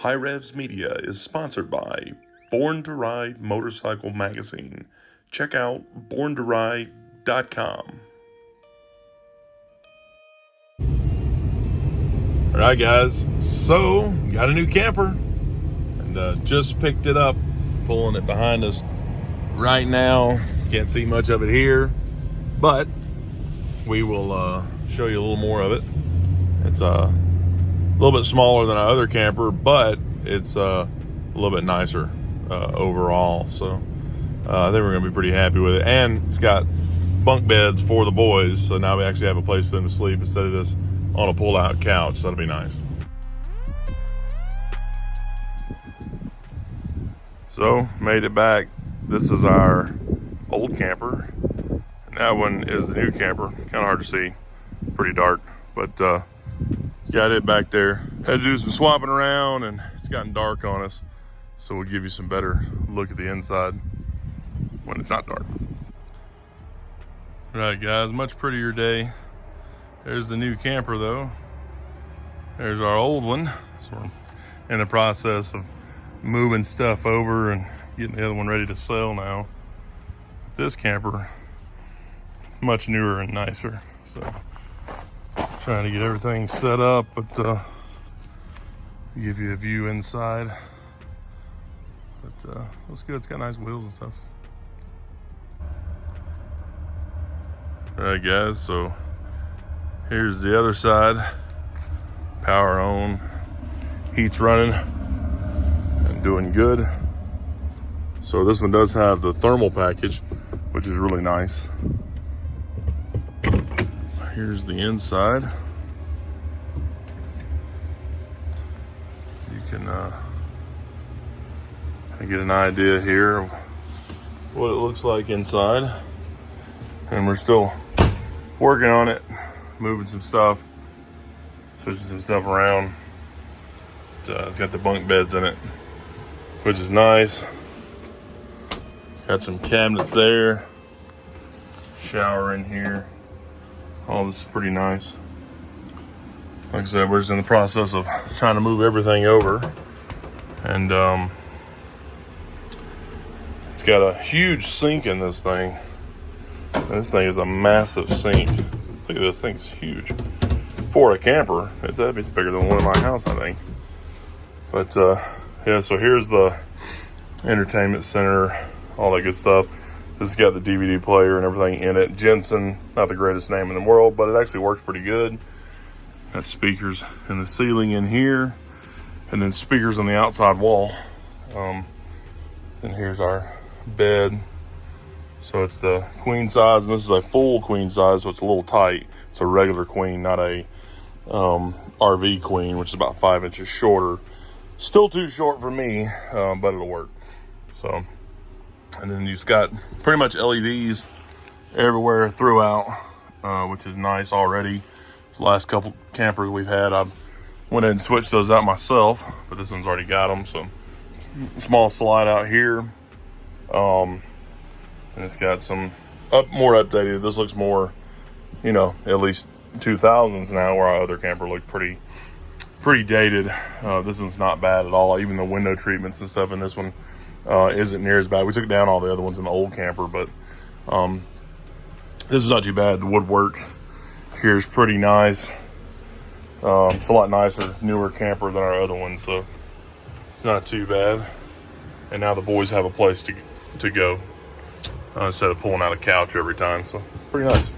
HiRevz Media is sponsored by Born to Ride Motorcycle Magazine. Check out borntoride.com. All right, guys, so got a new camper and just picked it up, pulling it behind us right now. Can't see much of it here, but we will show you a little more of it. It's a little bit smaller than our other camper, but it's a little bit nicer overall. So I think we're gonna be pretty happy with it. And it's got bunk beds for the boys, so now we actually have a place for them to sleep instead of just on a pull-out couch. That'll be nice. So made it back. This is our old camper, and that one is the new camper. Kind of hard to see, pretty dark, but got it back there. Had to do some swapping around, and it's gotten dark on us, so we'll give you some better look at the inside when it's not dark. All right, guys, much prettier day. There's the new camper, though. There's our old one. So we're in the process of moving stuff over and getting the other one ready to sell now. This camper, much newer and nicer. So trying to get everything set up, but give you a view inside. But looks good. It's got nice wheels and stuff. All right, guys, so here's the other side. Power on, heat's running and doing good. So this one does have the thermal package, which is really nice. Here's the inside. You can get an idea here of what it looks like inside. And we're still working on it, moving some stuff, switching some stuff around. It's got the bunk beds in it, which is nice. Got some cabinets there, shower in here. All this is pretty nice. Like I said, we're just in the process of trying to move everything over. And it's got a huge sink in this thing. This thing is a massive sink. Look at this thing's huge. For a camper, it's bigger than one in my house, I think. But yeah, so here's the entertainment center, all that good stuff. This has got the DVD player and everything in it. Jensen, not the greatest name in the world, but it actually works pretty good. Got speakers in the ceiling in here, and then speakers on the outside wall. And here's our bed. So it's the queen size, and this is a full queen size, so it's a little tight. It's a regular queen, not a RV queen, which is about 5 inches shorter. Still too short for me, but it'll work. So, and then you've got pretty much LEDs everywhere throughout, which is nice already. The last couple campers we've had, I went ahead and switched those out myself, but this one's already got them. So small slide out here. And it's got some more updated. This looks more, at least 2000s now, where our other camper looked pretty dated. This one's not bad at all. Even the window treatments and stuff in this one isn't near as bad. We took down all the other ones in the old camper, but this is not too bad. The woodwork here is pretty nice. It's a lot nicer, newer camper than our other one, so it's not too bad. And now the boys have a place to go. Instead of pulling out a couch every time, so pretty nice.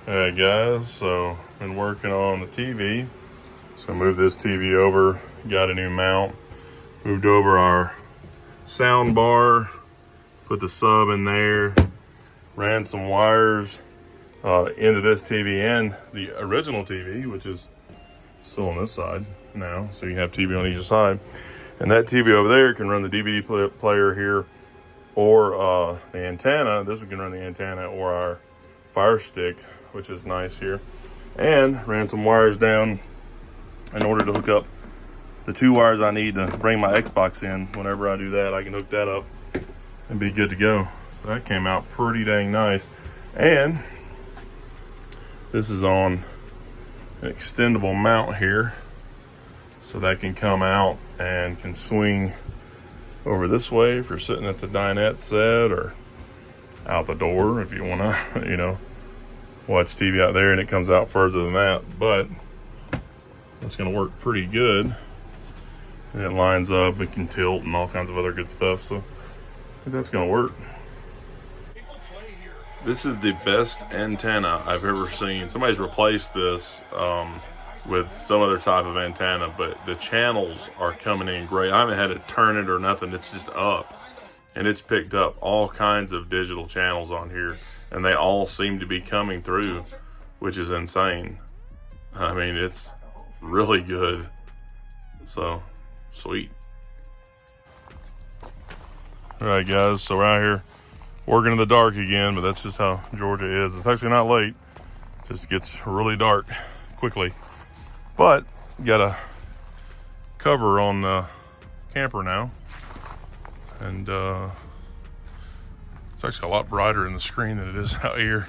All right, guys, so been working on the TV. So move this TV over, got a new mount. Moved over our sound bar, put the sub in there, ran some wires into this TV and the original TV, which is still on this side now. So you have TV on each side. And that TV over there can run the DVD player here, or the antenna. This one can run the antenna or our Fire Stick, which is nice here. And ran some wires down in order to hook up the 2 wires I need to bring my Xbox in. Whenever I do that, I can hook that up and be good to go. So that came out pretty dang nice. And this is on an extendable mount here. So that can come out and can swing over this way if you're sitting at the dinette set, or out the door if you want to, you know, watch TV out there, and it comes out further than that. But that's going to work pretty good. And it lines up, it can tilt and all kinds of other good stuff. So I think that's going to work. This is the best antenna I've ever seen. Somebody's replaced this with some other type of antenna, but the channels are coming in great. I haven't had to turn it or nothing. It's just up, and it's picked up all kinds of digital channels on here, and they all seem to be coming through, which is insane. I mean, it's really good. So sweet. All right, guys, so we're out here working in the dark again, but that's just how Georgia is. It's actually not late, it just gets really dark quickly. But got a cover on the camper now, and it's actually a lot brighter in the screen than it is out here,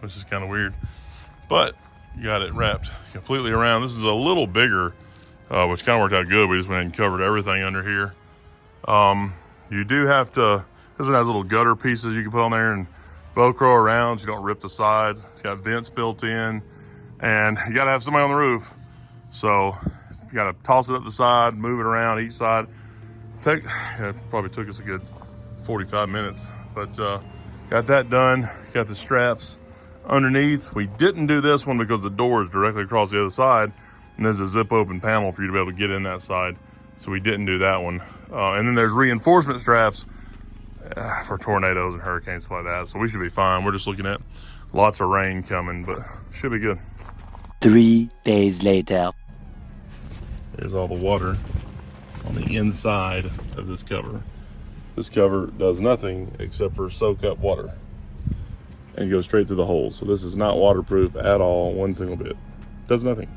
which is kind of weird. But you got it wrapped completely around. This is a little bigger, which kind of worked out good. We just went ahead and covered everything under here. You do have to, this one has little gutter pieces you can put on there and Velcro around so you don't rip the sides. It's got vents built in, and you gotta have somebody on the roof. So you gotta toss it up the side, move it around each side. It probably took us a good 45 minutes, but got that done. Got the straps underneath. We didn't do this one because the door is directly across the other side, and there's a zip open panel for you to be able to get in that side. So we didn't do that one. And then there's reinforcement straps for tornadoes and hurricanes, stuff like that. So we should be fine. We're just looking at lots of rain coming, but should be good. 3 days later. There's all the water on the inside of this cover. This cover does nothing except for soak up water and go straight through the holes. So this is not waterproof at all, one single bit. Does nothing.